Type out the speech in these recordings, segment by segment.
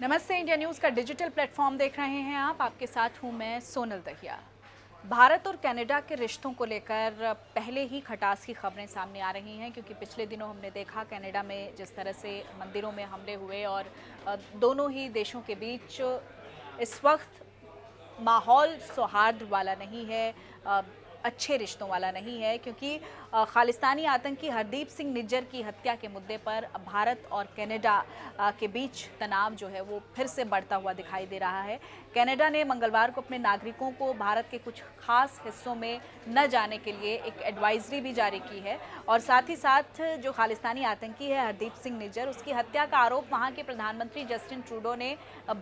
नमस्ते, India news का digital platform देख रहे हैं आप। आपके साथ हूं मैं सोनल दहिया। भारत और कनाडा के रिश्तों को लेकर पहले ही खटास की खबरें सामने आ रही हैं, क्योंकि पिछले दिनों हमने देखा कनाडा में जिस तरह से मंदिरों में हमले हुए और दोनों ही देशों के बीच इस वक्त माहौल सौहार्द वाला नहीं है, अच्छे रिश्तों वाला नहीं है, क्योंकि खालिस्तानी आतंकी हरदीप सिंह निज्जर की हत्या के मुद्दे पर भारत और कनाडा के बीच तनाव जो है वो फिर से बढ़ता हुआ दिखाई दे रहा है। कनाडा ने मंगलवार को अपने नागरिकों को भारत के कुछ खास हिस्सों में न जाने के लिए एक एडवाइजरी भी जारी की है और साथ ही साथ जो खालिस्तानी आतंकी है हरदीप सिंह निज्जर, उसकी हत्या का आरोप वहाँ के प्रधानमंत्री जस्टिन ट्रूडो ने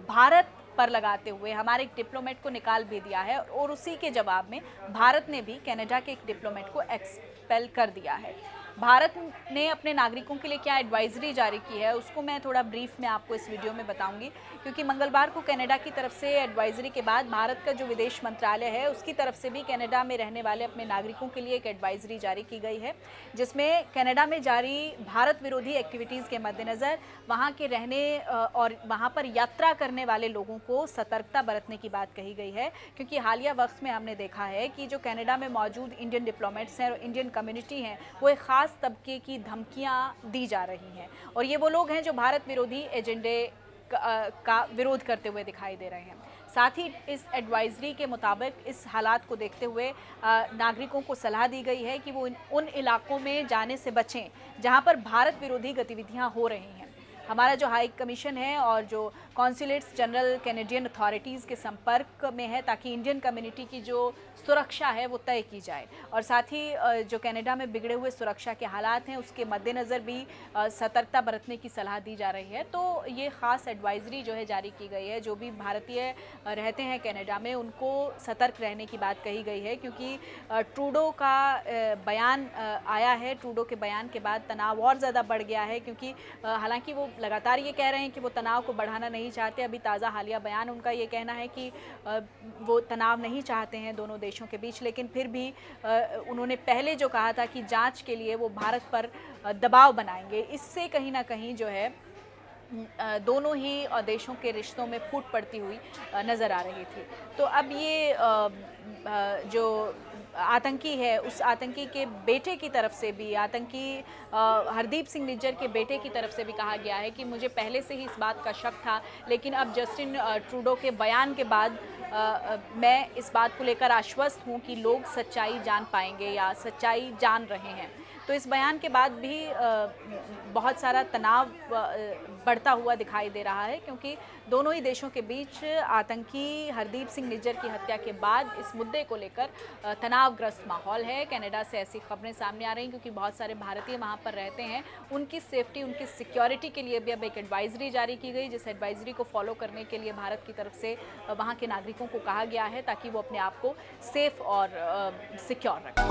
भारत पर लगाते हुए हमारे एक डिप्लोमेट को निकाल भी दिया है और उसी के जवाब में भारत ने भी कनाडा के एक डिप्लोमेट को एक्सपेल कर दिया है। भारत ने अपने नागरिकों के लिए क्या एडवाइजरी जारी की है उसको मैं थोड़ा ब्रीफ में आपको इस वीडियो में बताऊंगी, क्योंकि मंगलवार को कनाडा की तरफ से एडवाइजरी के बाद भारत का जो विदेश मंत्रालय है उसकी तरफ से भी कनाडा में रहने वाले अपने नागरिकों के लिए एक एडवाइजरी जारी की गई है, जिसमें कनाडा में जारी भारत विरोधी एक्टिविटीज़ के मद्देनज़र वहाँ के रहने और वहाँ पर यात्रा करने वाले लोगों को सतर्कता बरतने की बात कही गई है। क्योंकि हालिया वक्त में हमने देखा है कि जो कनाडा में मौजूद इंडियन डिप्लोमेट्स हैं और इंडियन कम्युनिटी हैं, वो एक ख़ास तबके की धमकियां दी जा रही हैं और ये वो लोग हैं जो भारत विरोधी एजेंडे का विरोध करते हुए दिखाई दे रहे हैं। साथ ही इस एडवाइजरी के मुताबिक इस हालात को देखते हुए नागरिकों को सलाह दी गई है कि वो उन इलाकों में जाने से बचें जहां पर भारत विरोधी गतिविधियां हो रही हैं। हमारा जो हाई कमीशन है और जो कॉन्सुलेट्स जनरल कैनेडियन अथॉरिटीज़ के संपर्क में है, ताकि इंडियन कम्युनिटी की जो सुरक्षा है वो तय की जाए और साथ ही जो कनाडा में बिगड़े हुए सुरक्षा के हालात हैं उसके मद्देनज़र भी सतर्कता बरतने की सलाह दी जा रही है। तो ये ख़ास एडवाइजरी जो है जारी की गई है, जो भी भारतीय रहते हैं कनाडा में उनको सतर्क रहने की बात कही गई है, क्योंकि ट्रूडो का बयान आया है। ट्रूडो के बयान के बाद तनाव और ज़्यादा बढ़ गया है, क्योंकि हालांकि वो लगातार ये कह रहे हैं कि वो तनाव को बढ़ाना नहीं चाहते। अभी ताज़ा हालिया बयान उनका ये कहना है कि वो तनाव नहीं चाहते हैं दोनों देशों के बीच, लेकिन फिर भी उन्होंने पहले जो कहा था कि जांच के लिए वो भारत पर दबाव बनाएंगे, इससे कहीं ना कहीं जो है दोनों ही देशों के रिश्तों में फूट पड़ती हुई नज़र आ रही थी। तो अब ये जो आतंकी है उस आतंकी के बेटे की तरफ से भी, आतंकी हरदीप सिंह निज्जर के बेटे की तरफ से भी कहा गया है कि मुझे पहले से ही इस बात का शक था, लेकिन अब जस्टिन ट्रूडो के बयान के बाद मैं इस बात को लेकर आश्वस्त हूँ कि लोग सच्चाई जान पाएंगे या सच्चाई जान रहे हैं। तो इस बयान के बाद भी बहुत सारा तनाव बढ़ता हुआ दिखाई दे रहा है, क्योंकि दोनों ही देशों के बीच आतंकी हरदीप सिंह निज्जर की हत्या के बाद इस मुद्दे को लेकर तनावग्रस्त माहौल है। कनाडा से ऐसी खबरें सामने आ रही हैं, क्योंकि बहुत सारे भारतीय वहाँ पर रहते हैं। उनकी सेफ्टी, उनकी सिक्योरिटी के लिए भी अब एक एडवाइजरी जारी की गई, जिस एडवाइजरी को फॉलो करने के लिए भारत की तरफ से वहाँ के नागरिकों को कहा गया है, ताकि वो अपने आप को सेफ और सिक्योर रखें।